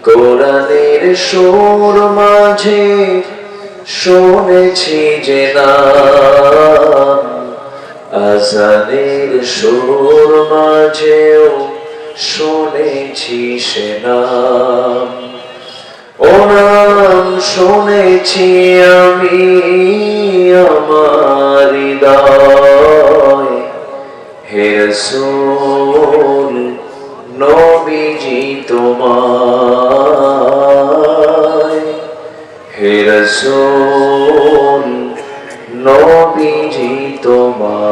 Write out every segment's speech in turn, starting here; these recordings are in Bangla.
কোরআনের সুর মাঝে শুনেছি যে নাম, আজানের সুর মাঝেও শুনেছি সে নাম। ও নাম শুনেছি আমি আমার হৃদয়, হে রাসূল নবীজি তোমায়, হে রাসূল নবীজি তোমায়।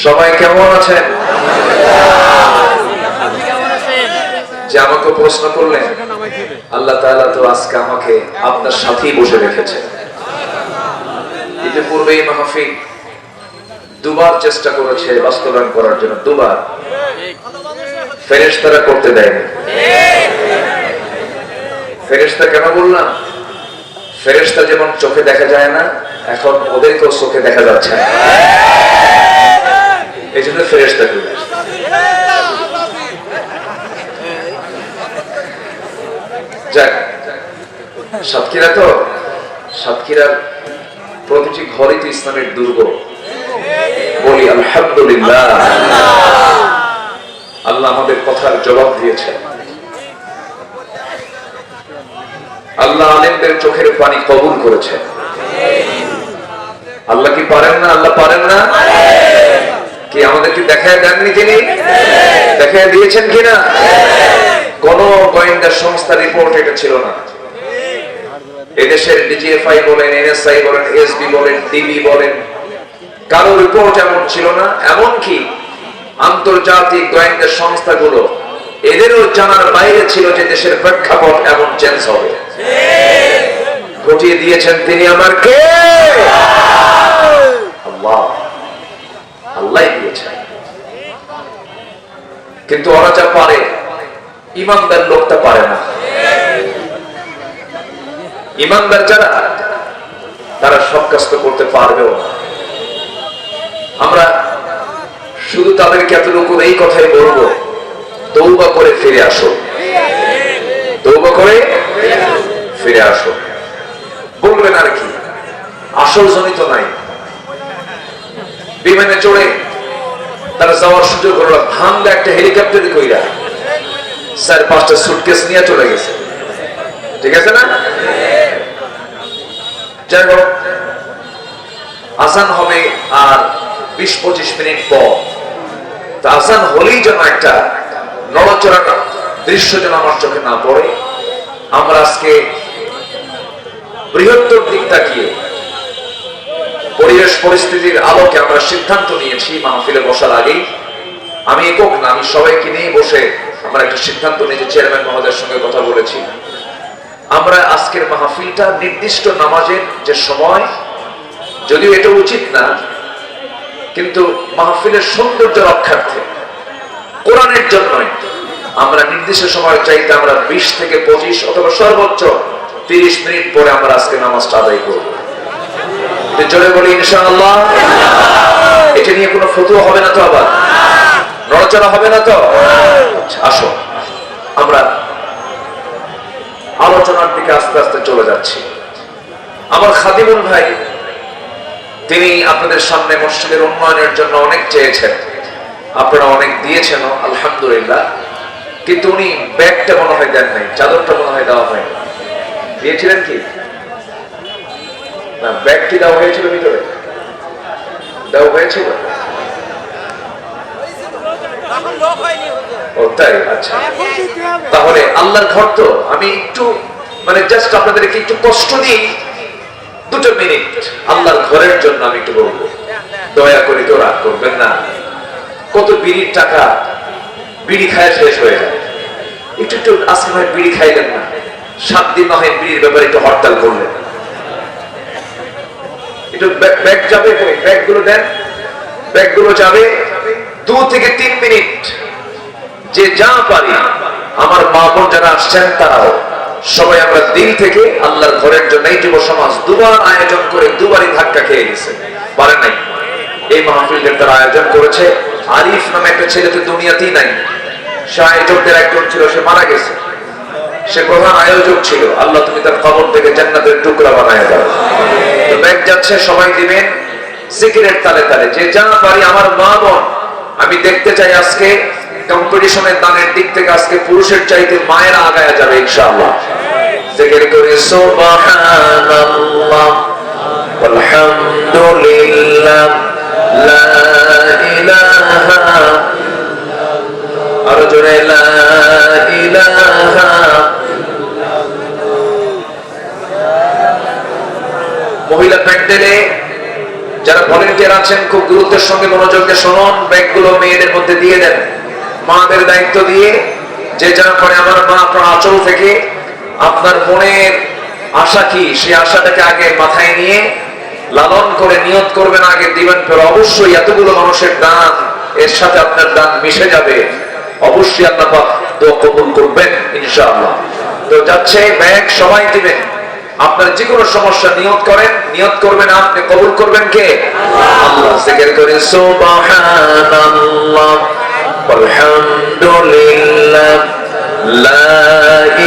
সবাই কেমন আছেন? যে আমাকে প্রশ্ন করলেন, আল্লাহ তাআলা তো আজকে আমাকে আপনার সাথেই বসে রেখেছে। ইতিপূর্বে এই মাহফিল দুবার চেষ্টা করেছে বাস্তবায়ন করার জন্য, দুবার ফেরেশতারা করতে দেয়নি। ফেরেশতা কেন বললাম? ফেরেশতা যেমন চোখে দেখা যায় না, এখন ওদেরকেও চোখে দেখা যাচ্ছে না, এই জন্য ফেরেশতা করে। যাক, সাতক্ষীরা তো, সাতক্ষীরার প্রতিটি ঘরই তো ইসলামের দুর্গ। বলি আলহামদুলিল্লাহ, আল্লাহ আমাদের কথার জবাব দিয়েছেন। আল্লাহ আলেমদের চোখের পানি কবুল করেছেন। আল্লাহ কি পারেন না? আল্লাহ পারেন না? কি আমাদেরকে দেখায় দেননি? তিনি দেখায় দিয়েছেন কিনা? কোন গোয়েন্দা সংস্থার রিপোর্ট এটা ছিল না। এদেশের ডিজিএফআই বলেন, এনএসআই বলেন, এসবি বলেন, ডিবি বলেন, কারো রিপোর্ট এমন ছিল না। এমনকি আন্তর্জাতিক গোয়েন্দা সংস্থাগুলো এদেরও জানার বাইরে ছিল যে দেশের প্রেক্ষাপট এমন চেঞ্জ হবে। ঘটিয়ে দিয়েছেন তিনি। আমার কে? আল্লাহ, আল্লাহ দিয়েছেন। কিন্তু ওরা যা পারে, ইমানদার লোকটা পারে না। ইমানদার যারা, তারা সব কাজ তো করতে পারবেও না। আমরা শুধু তাদেরকে এতটুকু এই কথাই বলবো, তওবা করে ফিরে আসো, তওবা করে ফিরে আসো। বলবেন আর কি, আসল জনিত নাই। বিমানে চড়ে তারা যাওয়ার সুযোগ হলো, ভাঙলে একটা হেলিকপ্টারে কইরা 4-5টা সুটকেস নিয়ে চলে গেছে। ঠিক আছে না? যাই হোক, আজান হবে আর 20-25 মিনিট পর। তা আজান হলেই যেন একটা নড়াচড়ার দৃশ্য যেন আমার চোখে না পড়ে। আমরা আজকে বৃহত্তর দিক তাকিয়ে পরিবেশ পরিস্থিতির আলোকে আমরা সিদ্ধান্ত নিয়েছি মাহফিলে বসার আগেই, আমি একক না, আমি সবাইকে নিয়ে বসে আমরা একটা সিদ্ধান্ত নিয়েছি। চেয়ারম্যান মহোদয়ের সঙ্গে কথা বলেছি, আমরা আজকের মাহফিলটা নির্দিষ্ট নামাজের যে সময়, যদিও এটা উচিত না, কিন্তু মাহফিলের সৌন্দর্য রক্ষার্থে, কোরআনের জন্যই আমরা নির্দিষ্ট সময় চাইতে আমরা 20 থেকে 25 অথবা সর্বোচ্চ 30 মিনিট পরে আমরা আজকে নামাজটা আদায় করব। জোরে বলি ইনশাআল্লাহ। এটা নিয়ে কোনো ফতোয়া হবে না তো, আবার নড়াচড়া হবে না তো? আসো, আমরা আলোচনার দিকে আস্তে আস্তে চলে যাচ্ছি। আমার খাদিমুল ভাই, তিনি আপনাদের সামনে মসজিদের উন্নয়নের জন্য অনেক চেয়েছেন, আপনারা অনেক দিয়েছেন আলহামদুলিল্লাহ। কিন্তু উনি ব্যাগটা মনে হয় দেন নাই, চাদরটা মনে হয় দেওয়া হয়নি। দিয়েছিলেন কি না? ব্যাগটি দেওয়া হয়েছিল, ভিতরে দেওয়া হয়েছিল। ও তাই, আচ্ছা। তাহলে আল্লাহর ঘর তো, আমি একটু মানে জাস্ট আপনাদেরকে একটু কষ্ট দিই, 2 মিনিট আল্লাহর ঘরের জন্য আমি একটু বলবো। দয়া করে কেউ রাগ করবেন না। কত বিড়ির টাকা বিড়ি খায় শেষ হয়ে যায়। একটু একটু আজকে হয় বিড়ি খাইলেন না, 7 দিন না হয় বিড়ির ব্যাপারে একটু হরতাল করলেন। একটু ব্যাগ যাবে, ব্যাগগুলো দেন, ব্যাগগুলো যাবে। 2 থেকে 3 মিনিট যে যা পারি, আমার মা বোন যারা আসছেন তারাও সবাই আমরা দিল থেকে আল্লাহর ঘরের জন্য এই যুব সমাজ দুবার আয়োজন করে দুবারই ধাক্কা খেয়ে গেছে, পারে নাই। এই মাহফিলের তারা আয়োজন করেছে। আরিফ নামে একটা ছেলে তো দুনিয়াতেই নাই, সে আয়োজকদের একজন ছিল, সে মারা গেছে। সে প্রধান আয়োজক ছিল। আল্লাহ তুমি তার কবর থেকে জান্নাতের টুকরা বানায় দাও। তো ব্যাগ যাচ্ছে, সবাই দিবেন জিকিরের তালে তালে, যে যা পারি। আমার মা বোন, আমি দেখতে চাই আজকে কম্পিটিশনের দানের দিক থেকে আজকে পুরুষের চাইতে মায়েরা আগায়া যাবে ইনশাআল্লাহ। জিকির করে সুবহানাল্লাহ আলহামদুলিল্লাহ লা ইলাহা, আর জোরে লা ইলাহা। মহিলা প্যান্ডেলে যারা ভলেন্টিয়ার আছেন, খুব গুরুত্বের সঙ্গে মনোযোগ দিয়ে শুনুন। ব্যাগগুলো মেয়েদের মধ্যে দিয়ে দেন, মাদের দায়িত্ব দিয়ে। যে যা করে, আমার মা আপনার আঁচল থেকে আপনার মনের আশা কি, সেই আশাটাকে আগে মাথায় নিয়ে লালন করে নিয়ত করবেন, আগে দিবেন। পরে অবশ্যই এতগুলো মানুষের দান, এর সাথে আপনার দান মিশে যাবে। অবশ্যই আল্লাহ পাক দোয়া কবুল করবেন ইনশাআল্লাহ। তো যাচ্ছে ব্যাগ, সবাই দিবেন। আপনার যে কোনো সমস্যা নিয়ত করেন, নিয়ত করবেন আপনি, কবুল করবেন কে? আল্লাহ। জিকির করে সুবহানাল্লাহ আলহামদুলিল্লাহ লা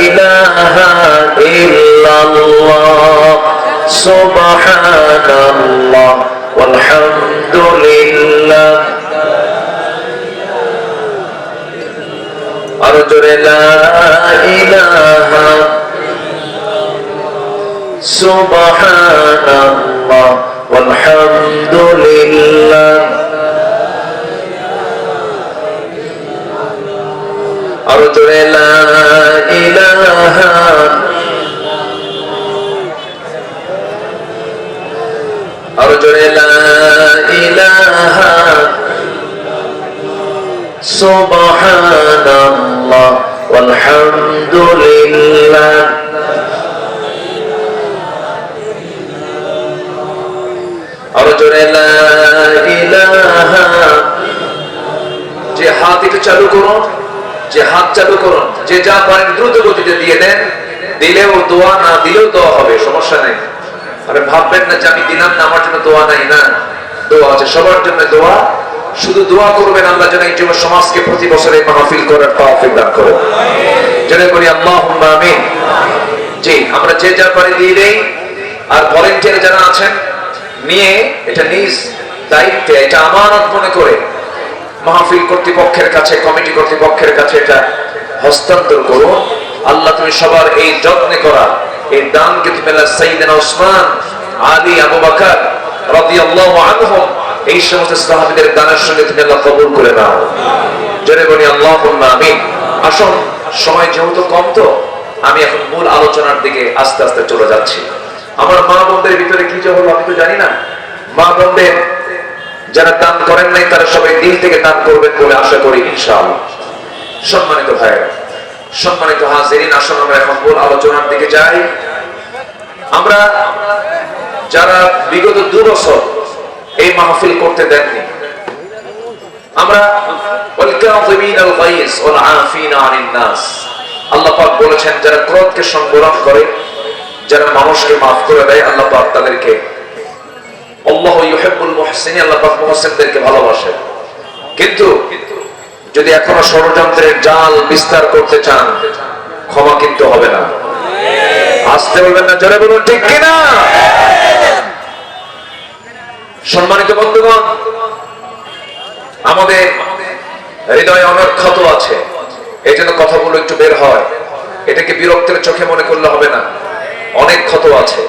ইলাহা ইল্লাল্লাহ সুবহানাল্লাহ আলহামদুলিল্লাহ, আর জোরে লা ইলাহা সুবহানাল্লাহ আলহামদুলিল্লাহ, আর জোরে লা ইলাহা আর জোরে লা ইলাহা সুবহানাল্লাহ আলহামদুলিল্লাহ, আর জোরে লা ইলাহা। যে হাত একটু চালু করুন, যে হাত চালু করুন, যে যা পারেন দ্রুত গতিতে দিয়ে দেন। দিলেও দোয়া, না দিলেও দোয়া হবে, সমস্যা নেই। আরে ভাববেন না যে আমি দিলাম না, আমার জন্য দোয়া নাই। না, দোয়া আছে, সবার জন্য দোয়া। শুধু দোয়া করবেন আল্লাহ যেন এই যুব সমাজকে প্রতি বছর এই মাহফিল করার তৌফিক দান করেন। জেনে করি আল্লাহুম্মা আমিন। জি, আমরা যে যা পারি দিয়ে দেই। আর ভলেন্টিয়ার যারা আছেন, নিয়ে এটা নিজ দায়িত্বে, এটা আমানত মনে করে মাহফিল কর্তৃপক্ষের কাছে, কমিটি কর্তৃপক্ষের কাছে এটা হস্তান্তর করুন। আল্লাহ তুমি সবার এই যত্নে করা এই দানকে তুমি আল্লাহ সাইয়েদনা ওসমান, আলী, আবু বকর রাদিয়াল্লাহু আনহুম, এই সমস্ত সাহাবীদের দানের সঙ্গে তুমি আল্লাহ কবুল করে নাও। জোরে বলি আল্লাহুম্মা আমিন। আসুন, সময় যেহেতু কম, তো আমি এখন মূল আলোচনার দিকে আস্তে আস্তে চলে যাচ্ছি। আমার মা বোনদের ভিতরে কি যে হলো আমি তো জানি না। মা বোনদের যারা দান করেন নাই, তারা সবাই দিল থেকে দান করবেন বলে আশা করি ইনশাআল্লাহ। সম্মানিত ভাইরা, সম্মানিত হাজিরিন, আসুন আমরা এখন মূল আলোচনার দিকে যাই। আমরা যারা বিগত 2 বছর এই মাহফিল করতে দেননি, আমরা ওয়াল কাযিমিনাল গায়জ ওয়াল আফিনা আনিন নাস, আল্লাহ পাক বলেছেন যারা ক্রোধকে সংবরণ করে, যারা মানুষকে মাফ করে দেয়, আল্লাহ পাক তাদেরকে, আল্লাহু ইউহিব্বুল মুহসিনিন, আল্লাহ পাক মুহসিনদেরকে ভালোবাসেন। কিন্তু যদি এখনো ষড়যন্ত্রের জাল বিস্তার করতে চান, ক্ষমা কিন্তু হবে না। আসতে বলবেন না, জোরে বলুন ঠিক কিনা। সম্মানিত বন্ধুগণ, আমাদের হৃদয়ে অনেক ক্ষত আছে, এই জন্য কথাগুলো একটু বের হয়। এটাকে বিরক্তের চোখে মনে করলে হবে না। অনেক ক্ষত আছে।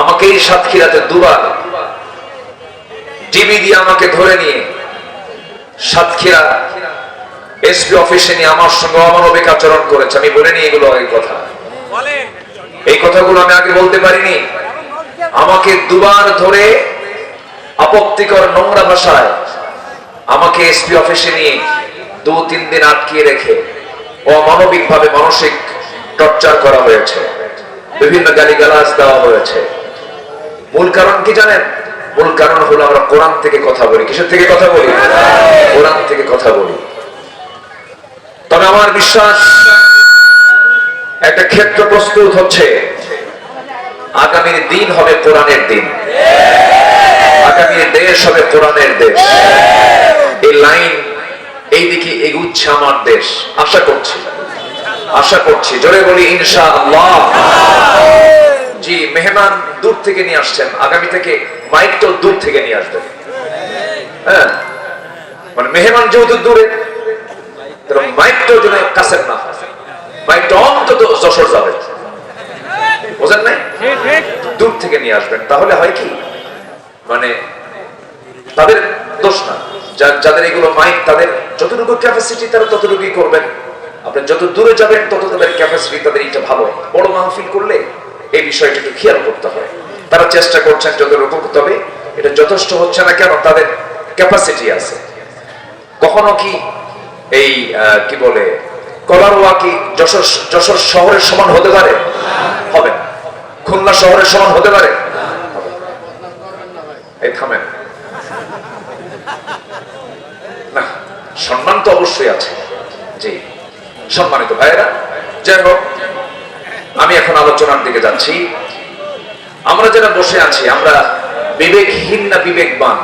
আমাকেই সাতক্ষীরাতে 2 বার ডিবি দিয়ে আমাকে ধরে নিয়ে সাতক্ষীরা এসপি অফিসে নিয়ে আমার সঙ্গে অমানবিক আচরণ করেছে। আমি বলিনি এগুলো, এই কথাগুলো আমি আগে বলতে পারিনি। আমাকে 2 বার ধরে আপত্তিকর নোংরা ভাষায় আমাকে এসপি অফিসে নিয়ে 2-3 দিন আটকিয়ে রেখে অমানবিক ভাবে মানসিক টর্চার করা হয়েছে, বিভিন্ন গালিগালাজ দেওয়া হয়েছে। মূল কারণ কি জানেন? মূল কারণ হলো আমরা কোরআন থেকে কথা বলি। কিসের থেকে কথা বলি? কোরআন থেকে কথা বলি। তবে আমার বিশ্বাস একটা ক্ষেত্র প্রস্তুত হচ্ছে, আগামীর দিন হবে কোরআনের দিন, আগামীর দেশ হবে কোরআনের দেশ। এই লাইন এই দিকে এগুচ্ছে আমার দেশ। আশা করছি জোরে বলি ইনশাআল্লাহ। জি, মেহমান দূর থেকে নিয়ে আসছেন, আগামী থেকে মাইকটাও দূর থেকে নিয়ে আসবেন। হ্যাঁ, মানে মেহমান যেহেতু দূরে, মাইকটাও যেন কাছের না, মাইকটা অন্তত যশোর যাবে, বোঝেন নাই? দূর থেকে নিয়ে আসবেন। তাহলে হয় কি, মানে তাদের দোষ না, যাদের এগুলো মাইক, তাদের যতটুকু ক্যাপাসিটি তারা ততটুকুই করবেন। আপনি যত দূরে যাবেন তত তাদের ক্যাপাসিটি, তাদের এটা ভালো। বড় মাহফিল করলে এই বিষয়টা একটু খেয়াল করতে হয়। তারা চেষ্টা করছেন যতটুকু, তবে এটা যথেষ্ট হচ্ছে না। কেন? তাদের ক্যাপাসিটি আছে। কখনো কি এই কি বলে কলারোয়া কি যশোর শহরের সমান হতে পারে? হবে না। খুলনা শহরের সমান হতে পারে? এই থামেন না, সম্মান তো অবশ্যই আছে। জি, সম্মানিত ভাইয়েরা, যাই হোক, আমি এখন আলোচনার দিকে যাচ্ছি। আমরা যারা বসে আছি, আমরা বিবেকহীন না বিবেকবান?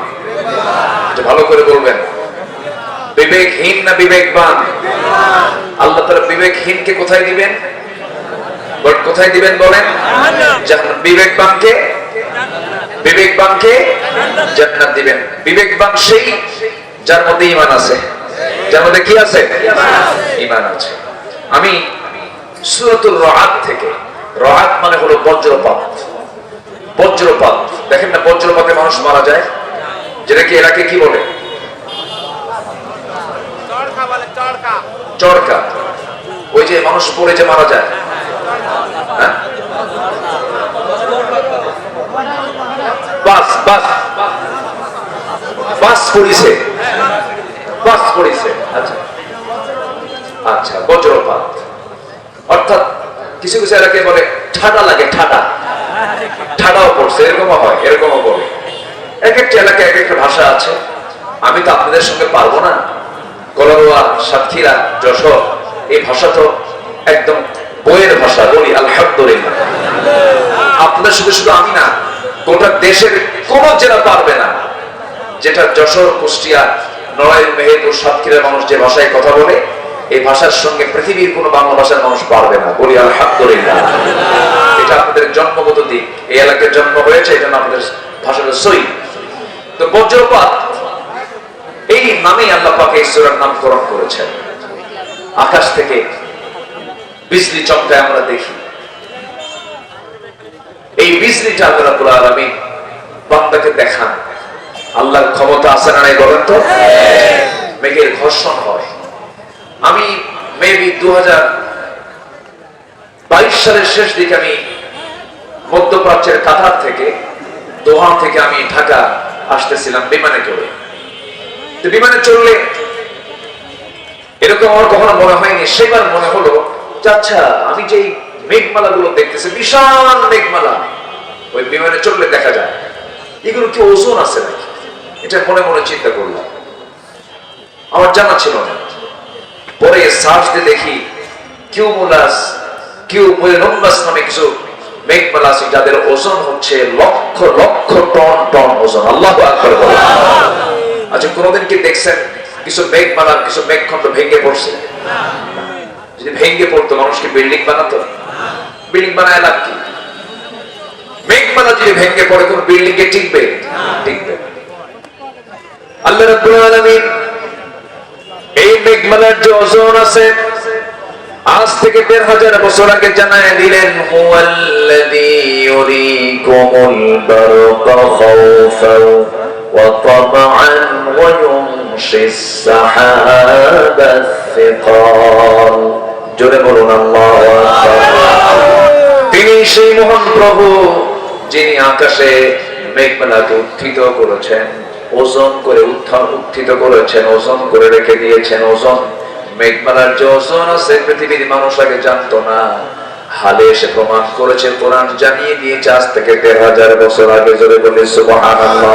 ভালো করে বলবেন, বিবেকহীন না বিবেকবান? আল্লাহ তাআলা বিবেকহীনকে কোথায় দিবেন? কোথায় দিবেন বলেন? বিবেকবানকে জান্নাত দিবেন। বিবেকবান সেই যার মধ্যে ঈমান আছে। যার মধ্যে কি আছে? ঈমান আছে। আমি সূরাতুল রা'দ থেকে, রা'দ মানে হলো বজ্রপাত। বজ্রপাত দেখেন না, বজ্রপাতে মানুষ মারা যায়, যেটাকে এরাকে কি বলে? চড়কা। ওই যে মানুষ পড়ে যে মারা যায়, হ্যাঁ? বাস পড়িছে। আচ্ছা, বজ্রপাত অর্থাৎ কিছু কিছু এলাকায় বলে ঠাডা লাগে, ঠাডাও পড়ছে, এরকমও হয়, এরকমও বলে। এক একটা এলাকায় এক একটা ভাষা আছে। আমি তো আপনাদের সঙ্গে পারবো না। কলারোয়া, সাতক্ষীরা, যশোর, এই ভাষা তো একদম বইয়ের ভাষা। বলি আলহামদুলিল্লাহ। আপনাদের শুধু শুধু আমি না, গোটা দেশের কোন জেলা পারবে না যেটা যশোর, কুষ্টিয়া, নড়াইল, মেহেরপুর, সাতক্ষীরার মানুষ যে ভাষায় কথা বলে, এই ভাষার সঙ্গে পৃথিবীর কোন বাংলা ভাষার মানুষ পারবে না। বলি আলহামদুলিল্লাহ। এটা আপনাদের জন্মগত দিক, এই এলাকায় জন্ম হয়েছে, এটা আপনাদের ভাষাটা সই। তো বজ্রপাত এই নামেই আল্লাহ পাক এই সূরার নামকরণ করেছেন। আকাশ থেকে বিজলি চমকায় আমরা দেখি। এই বিজলিটা আল্লাহ রাব্বুল আলামিন বান্দাকে দেখান। আল্লাহর ক্ষমতা আছে না নাই বলেন তো? মেঘের ঘর্ষণ হয়। আমি মেবি 2022 সালের শেষ দিকে আমি মধ্যপ্রাচ্যের কাতার থেকে, দোহা থেকে আমি ঢাকা আসতেছিলাম বিমানে করে। তো বিমানে চললে এরকম আমার কখনো মনে হয়নি। সেবার মনে হলো যে আচ্ছা, আমি যে মেঘমালা গুলো দেখতেছি, বিশাল মেঘমালা, ওই বিমানে চললে দেখা যায়, এগুলো কি ওজন আছে নাকি? এটা মনে মনে চিন্তা করলাম, আমার জানা ছিল না। পরে সার্চ দিয়ে দেখি কিউমুলাস নামে কিছু মেঘমালা আছে, যাদের ওজন হচ্ছে লক্ষ লক্ষ টন টন ওজন। আল্লাহু আকবার বলেন। আচ্ছা, কোনদিন কি দেখছেন কিছু মেঘমালা, কিছু মেঘখণ্ড ভেঙে পড়ছে? যদি ভেঙে পড়তো, মানুষকে বিল্ডিং বানাতো? বিল্ডিং বানায় লাভ কি? মেঘমালা যদি ভেঙে পড়ে, কোন বিল্ডিং এ টিকবে? টিকবে। আল্লাহ রাব্বুল আলামিন এই মেঘমালার যে ওজন আছে, আজ থেকে 1000 বছর আগে জানায় দিলেন, হুয়াল্লাযী ইউরীকুমুল বারকা খাওফান ওয়া তামআন ওয়া ইউনশিস সাহাবাস সিকাল। জোরে বলুন আল্লাহু আকবার। তিনি সেই মহান প্রভু যিনি আকাশে মেঘমালাকে উত্থিত করেছেন, ওজন করে উত্থিত করেছেন, ওজন করে রেখে দিয়েছেন। ওজন, মেঘমালার যে ওজন আছে, পৃথিবীর মানুষ আগে জানতো না, হালে এসে প্রমাণ করেছে, কোরআন জানিয়ে দিয়েছে আজ থেকে 1000 বছর আগে। জোরে বলে সুবহানাল্লাহ।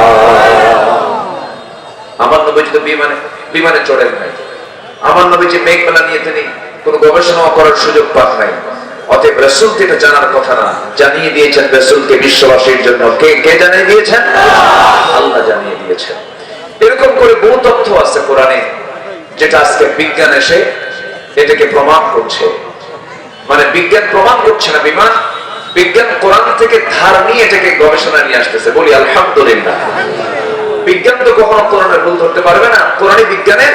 আমার নবী তো বিমানে চড়েন নাই। আমার নবী যে মেঘমালা নিয়ে তিনি কোনো গবেষণা করার সুযোগ পান নাই। অতএব রাসূলকে এটা জানার কথা না, জানিয়ে দিয়েছেন রাসূলকে বিশ্ববাসীর জন্য। কে জানিয়ে দিয়েছেন? আল্লাহ জানিয়ে দিয়েছেন। এরকম করে বহু তথ্য আছে কোরআনে, যেটা আজকে বিজ্ঞান এসে এটাকে প্রমাণ করছে। মানে বিজ্ঞান প্রমাণ করছে না, বিমান বিজ্ঞান কোরআন থেকে ধার নিয়ে এটাকে গবেষণা নিয়ে আসতেছে। বলি আলহামদুলিল্লাহ। বিজ্ঞান তো কখনো কোরআনের ভুল ধরতে পারবে না, কোরআনই বিজ্ঞানের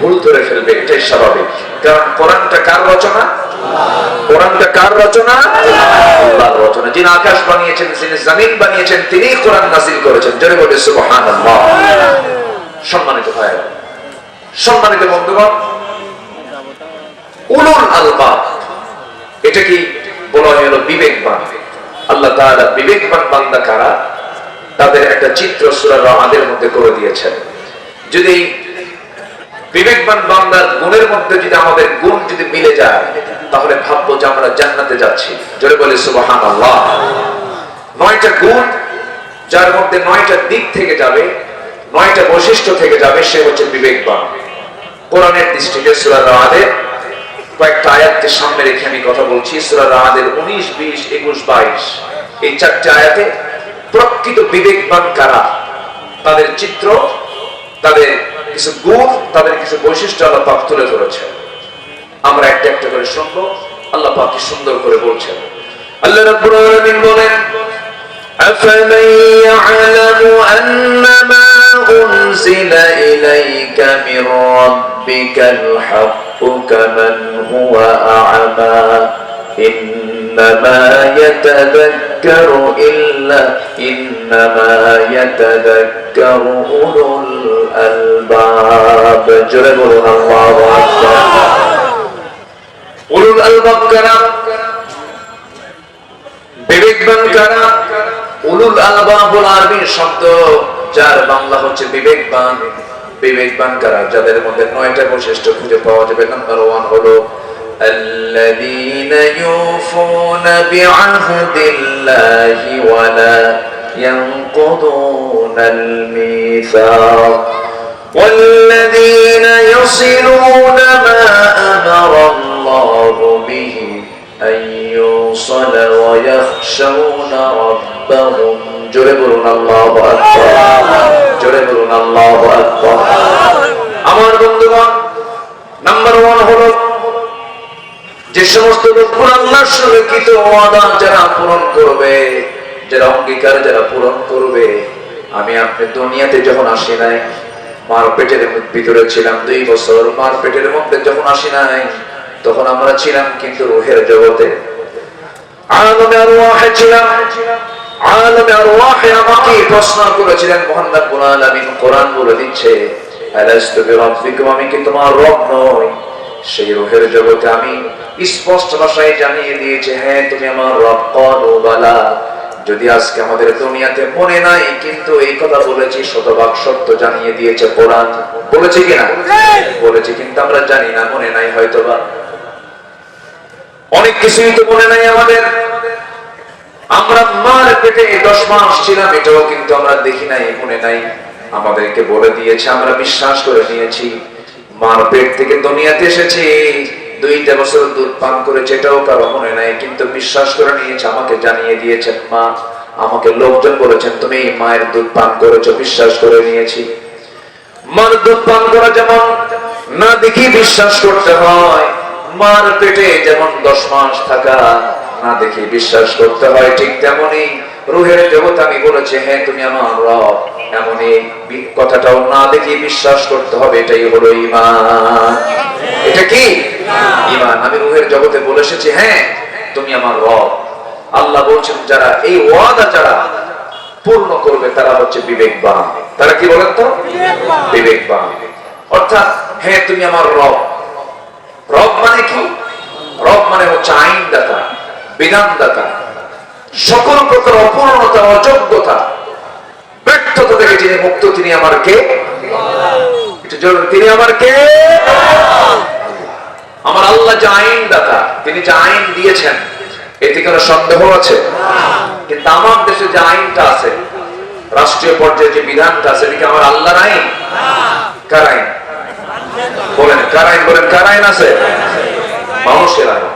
ভুল ধরে ফেলবে, এটাই স্বাভাবিক। কারণ কোরআনটা কার রচনা? কোরআনটা কার রচনা? আল্লাহর রচনা। যিনি আকাশ বানিয়েছেন, যিনি জমিন বানিয়েছেন, তিনিই কোরআন নাযিল করেছেন। জোরে বলে সুবহানাল্লাহ। সম্মানিত ভাইরা, সম্মানিত বন্ধুগণ, উলুল আলবাব, এটা কি বলা হলো বিবেকবান। আল্লাহ তাআলা বিবেকবান বান্দা কারা, তাদের একটা চিত্র সূরা রাদের মধ্যে করে দিয়েছেন। যদি বিবেকবান বান্দার গুণের মধ্যে যদি আমাদের গুণ যদি মিলে যায়, তাহলে ভাববো যে আমরা জান্নাতে যাচ্ছি। জোরে বলে সুবহানাল্লাহ। 9টা গুণ, যার মধ্যে 9টা দিক থেকে যাবে, 9টা বৈশিষ্ট্য থেকে যাবে, সে হচ্ছে বিবেকবান। কোরআনের দৃষ্টিতে সূরা রাদের কয়েকটা আয়াতকে সামনে রেখে আমি কথা বলছি। সূরা রাদের 19, 20, 21, 22 এই 4টি আয়াতে প্রকৃত বিবেকবান কারা, তাদের চিত্র, তাদের কিছু গুণ, তাদের কিছু বৈশিষ্ট্য আল্লাহ পাক তুলে ধরেছেন। আমরা একটা একটা করে শুনবো। আল্লাহ পাক কি সুন্দর করে বলছেন। আল্লাহ রাব্বুল আলামিন বলেন, আফামান ইয়া'লামু আন্নামা উনজিলা ইলাইকা মির রাব্বিকাল হাক্কু কামান হুয়া আ'মা ইন্নামা ইয়াতাযাক্কারু উলুল আলবাব। জোরে বলুন আল্লাহু আকবার। উলুল আলবাব কারা? বিবেকবান কারা? উলুল আলবাব হল আরবি শব্দ, যার বাংলা হচ্ছে বিবেকবান। বিবেকবান কারা? যাদের মধ্যে 9টা বৈশিষ্ট্য খুঁজে পাওয়া যাবে। নাম্বার 1 হলো আল্লাযীনা ইউফুনা বিআহদিল্লাহি ওয়া লা ইয়ানকুদুনাল মিসাক والذين يصلون ما أمر الله به أن يوصل ويخشون ربهم। জোরে বলুন আল্লাহু আকবার। জোরে বলুন আল্লাহু আকবার। আমার বন্ধুগণ, নাম্বার 1 হলো যে সমস্ত লোকগুলো আল্লাহর সঙ্গে কৃত ওয়াদা যারা পূরণ করবে, যারা অঙ্গীকার যারা পূরণ করবে। আমি আপনি দুনিয়াতে যখন আসি নাই, মার পেটের ভিতরে ছিলাম 2 বছর। মার পেটের মধ্যে যখন আসি নাই, তখন আমরা ছিলাম কিন্তু রূহের জগতে, আলামে আরওয়াহে ছিলাম। আলামে আরওয়াহে আমাকে প্রশ্ন করেছিলেন মহান রব্বুল আলামিন। কোরআন বলে দিচ্ছে, আলাস্তু বিরাব্বিকুম, আমি কি তোমার রব নই? সেই রূহের জগতে আমি স্পষ্ট ভাষায় জানিয়ে দিয়েছে, হ্যাঁ তুমি আমার রব। ক্বালু বালা। যদি আজকে আমাদের দুনিয়াতে মনে নাই, কিন্তু এই কথা বলেছি শতভাগ সত্য জানিয়ে দিয়েছে কোরআন। বলেছে কিনা? বলেছে, কিন্তু আমরা জানি না, মনে নাই হয়তোবা। অনেক কিছুই তো মনে নাই আমাদের। আমরা মার পেটে 10 মাস ছিলাম, এটাও কিন্তু আমরা দেখি নাই, মনে নাই। আমাদেরকে বলে দিয়েছে, আমরা বিশ্বাস করে নিয়েছি। মার পেট থেকে দুনিয়াতে এসেছি, 2টা বছর দুধ পান করেছে, এটাও কারো মনে নাই, কিন্তু বিশ্বাস করে নিয়েছে। আমাকে জানিয়ে দিয়েছেন মা, আমাকে লোকজন বলেছেন তুমি মায়ের দুধ পান করেছো, বিশ্বাস করে নিয়েছি। মার দুধ পান করা যেমন না দেখি বিশ্বাস করতে হয়, মার পেটে যেমন 10 মাস থাকা না দেখি বিশ্বাস করতে হয়, ঠিক তেমনি রূহের জগৎ আমি বলেছি, হ্যাঁ তুমি আমার রব, এমনই কথাটাও না দেখি বিশ্বাস করতে হবে। এটাই হলো ঈমান। এটা কি? ঈমান। আমি রূহের জগতে বলে এসেছি, হ্যাঁ তুমি আমার রব। আল্লাহ বলছেন, যারা এই ওয়াদা যারা পূর্ণ করবে তারা হচ্ছে বিবেকবান। তারা কি বলেন তো? বিবেকবান। অর্থাৎ হ্যাঁ তুমি আমার রব। রব মানে কি? রব মানে হচ্ছে আইনদাতা, বিধানদাতা। সকল প্রকার অপূর্ণতা, অযোগ্যতা, ব্যর্থতা থেকে যিনি মুক্ত, তিনি আমার কে? তিনি আমার কে? আমার আল্লাহ যে আইনদাতা, তিনি যে আইন দিয়েছেন, এতে কোনো সন্দেহ আছে? কিন্তু আমার দেশে যে আইনটা আছে, রাষ্ট্রীয় পর্যায়ে যে বিধানটা আছে, এদিকে আমার আল্লাহর আইন। কার আইন? বলেন কার আইন? বলেন কার আইন আছে? মানুষের আইন।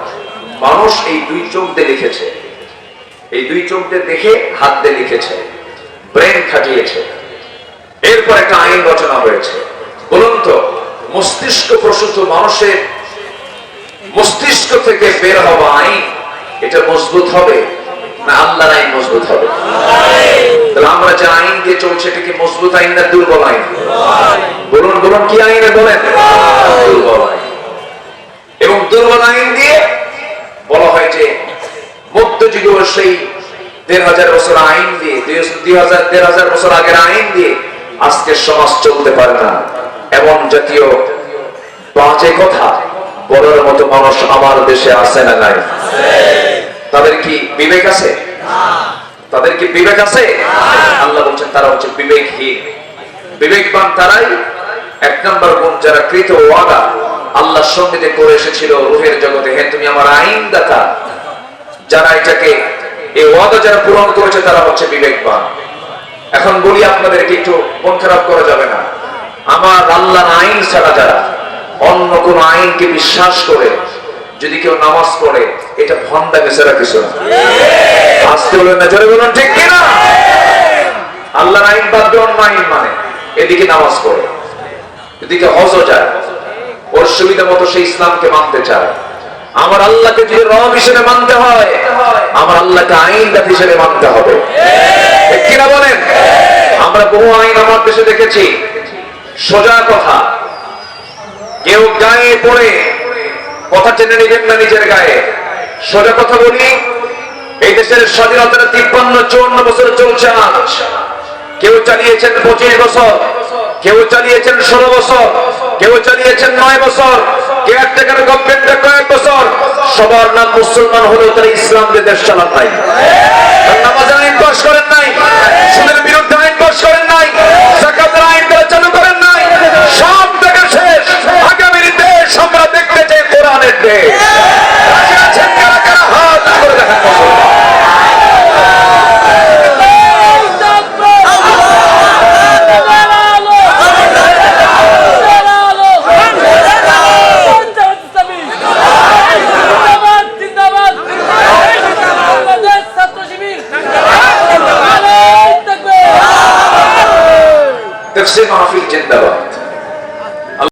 মানুষ এই 2 চোখ দিয়ে লিখেছে, এই 2 চোখ দিয়ে দেখে হাত দিয়ে লিখেছে, ব্রেন খাটিয়েছে, এরপর একটা আইন রচনা হয়েছে। বলুন তো মস্তিষ্ক প্রসূত মানুষের মস্তিষ্ক থেকে বের হওয়া আইন এটা মজবুত হবে না আল্লাহর আইন মজবুত হবে? তাহলে আমরা যে আইন দিয়ে চলছে এটা কি মজবুত আইন না দুর্বল আইন? বলুন বলুন, কি আইনে বলেন? দুর্বল আইন। এবং দুর্বল আইন দিয়ে বলা হয় যে মধ্যযুগীয় সেই ১,৫০০ বছর আইন দিয়ে ১,৫০০ বছর আগের আইন দিয়ে আজকের সমাজ চলতে পারে না। এমন জাতীয় বাজে কথা বলার মতো মানুষ আমার দেশে আছে না নাই? তাদের কি বিবেক আছে? তাদের কি বিবেক আছে? আল্লাহ বলছেন তারা হচ্ছে বিবেকহীন। বিবেকবান তারাই, এক নম্বর গুণ যারা কৃত ওয়াদা আল্লাহর সঙ্গে যে করে এসেছিল রূহের জগতে, হ্যাঁ তুমি আমার আইনদাতা, যারা এটাকে এই ওয়াদা যারা পূরণ করেছে তারা হচ্ছে বিবেকবান। এখন বলি আপনাদেরকে, একটু মন খারাপ করা যাবে না, আমার আল্লাহর আইন ছাড়া যারা অন্য কোন আইনকে বিশ্বাস করে যদি কেউ নামাজ পড়ে এটা ভণ্ডামি ছাড়া কিছু না। আজকে বলেন না, জোরে বলুন ঠিক কিনা? আল্লাহর আইন বাদ দিয়ে অন্য আইন মানে এদিকে নামাজ পড়ে, এদিকে হজ যায়, ওর সুবিধা মতো সে ইসলামকে মানতে চায়। আমার আল্লাহকে যদি রব হিসেবে মানতে হয়, আমার আল্লাহকে আইনদাতা হিসেবে মানতে হবে, ঠিক কিনা বলেন? আমরা বহু আইন আমার দেশে দেখেছি, সোজা কথা, কেউ গায়ে পড়ে কথা টেনে নিবেন না নিজের গায়ে। সোজা কথা বলি, এই দেশের স্বাধীনতার 53-54 বছর চলছে আজ। কেউ চালিয়েছেন 25 বছর, কেউ চালিয়েছেন 16 বছর, কেউ চালিয়েছেন 9 বছর, কেউ একটা গভর্নমেন্টের কয়েক বছর। সবার নাম মুসলমান হলেও তারা ইসলাম দিয়ে দেশ চালান নাই, নামাজের আইন পাস করেন নাই, সুদের বিরুদ্ধে আইন পাস করেন নাই, যাকাতের আইন তারা চালু করেন নাই। সব থেকে শেষ আগামীর দেশ আমরা দেখতে চাই কোরআনের দেশ। রাজি আছেন কারা কারা? হাত করে দেখান। তাফসীর